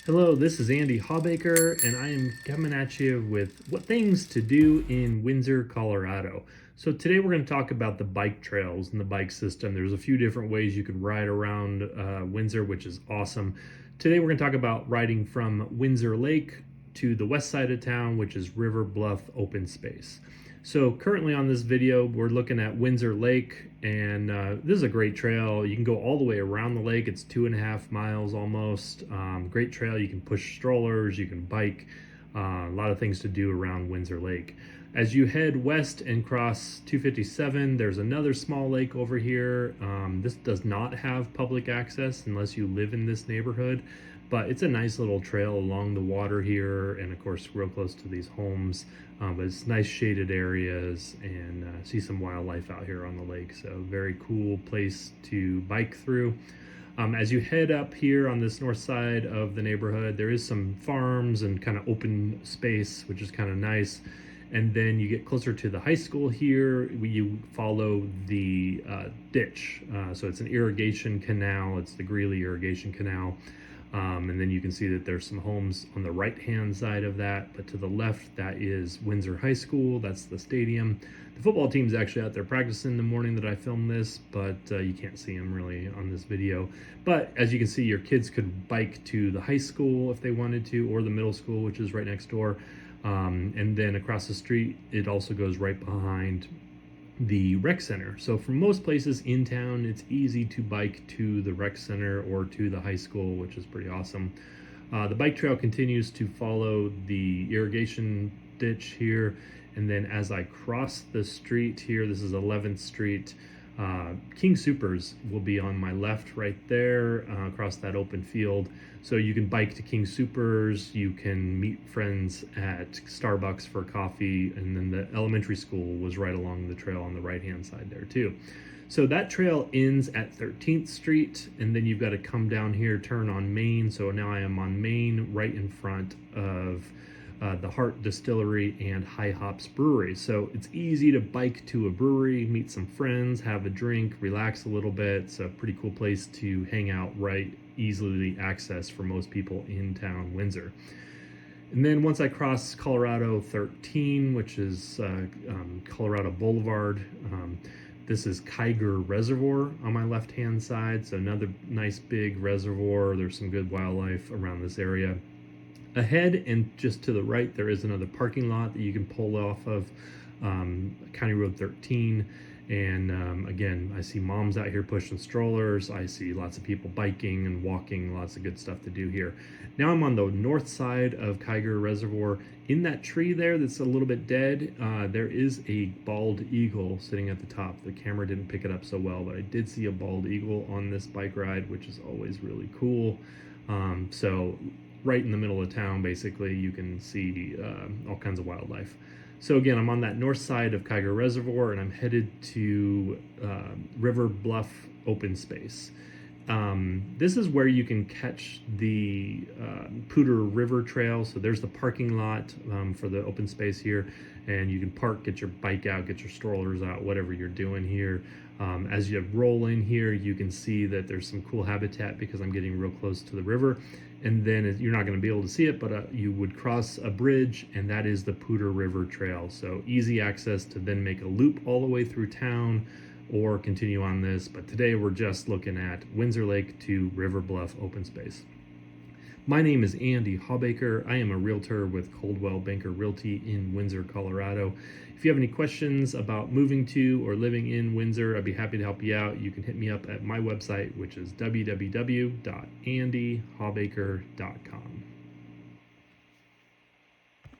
Hello, this is Andy Hawbaker, and I am coming at you with what things to do in Windsor, Colorado. So today we're going to talk about the bike trails and the bike system. There's a few different ways you could ride around Windsor, which is awesome. Today we're going to talk about riding from Windsor Lake to the west side of town, which is River Bluff Open Space. So currently on this video, we're looking at Windsor Lake, and this is a great trail. You can go all the way around the lake. It's 2.5 miles almost. Great trail. You can push strollers, you can bike, a lot of things to do around Windsor Lake. As you head west and cross 257, there's another small lake over here. This does not have public access unless you live in this neighborhood, but it's a nice little trail along the water here, and of course real close to these homes. But it's nice shaded areas, and see some wildlife out here on the lake. So very cool place to bike through. As you head up here on this north side of the neighborhood, there is some farms and kind of open space, which is kind of nice. And then you get closer to the high school here, you follow the ditch. So it's an irrigation canal. It's the Greeley irrigation canal. And then you can see that there's some homes on the right-hand side of that, but to the left, that is Windsor High School. That's the stadium. The football team's actually out there practicing in the morning that I filmed this, but you can't see them really on this video. But as you can see, your kids could bike to the high school if they wanted to, or the middle school, which is right next door. And then across the street, it also goes right behind the rec center. So from most places in town, it's easy to bike to the rec center or to the high school, which is pretty awesome. The bike trail continues to follow the irrigation ditch here, and then as I cross the street here, this is 11th Street, King Soopers will be on my left right there, across that open field. So you can bike to King Soopers, you can meet friends at Starbucks for coffee, and then the elementary school was right along the trail on the right hand side there too. So that trail ends at 13th Street, and then you've got to come down here, turn on Main. So now I am on Main, right in front of the Hart Distillery and High Hops Brewery. So it's easy to bike to a brewery, meet some friends, have a drink, relax a little bit. It's a pretty cool place to hang out, right? Easily accessed for most people in town, Windsor. And then once I cross Colorado 13, which is Colorado Boulevard, this is Poudre Reservoir on my left-hand side. So another nice big reservoir. There's some good wildlife around this area. Ahead and just to the right, there is another parking lot that you can pull off of County Road 13. And again, I see moms out here pushing strollers. I see lots of people biking and walking, lots of good stuff to do here. Now I'm on the north side of Poudre Reservoir. In that tree there that's a little bit dead, there is a bald eagle sitting at the top. The camera didn't pick it up so well, but I did see a bald eagle on this bike ride, which is always really cool. So right in the middle of town, basically, you can see all kinds of wildlife. So again, I'm on that north side of Poudre Reservoir, and I'm headed to River Bluff Open Space. This is where you can catch the Poudre River Trail. So there's the parking lot for the open space here, and you can park, get your bike out, get your strollers out, whatever you're doing here. As you roll in here, you can see that there's some cool habitat because I'm getting real close to the river. And then you're not going to be able to see it, but you would cross a bridge, and that is the Poudre River Trail. So easy access to then make a loop all the way through town or continue on this. But today we're just looking at Windsor Lake to River Bluff Open Space. My name is Andy Hawbaker. I am a realtor with Coldwell Banker Realty in Windsor, Colorado. If you have any questions about moving to or living in Windsor, I'd be happy to help you out. You can hit me up at my website, which is www.andyhawbaker.com.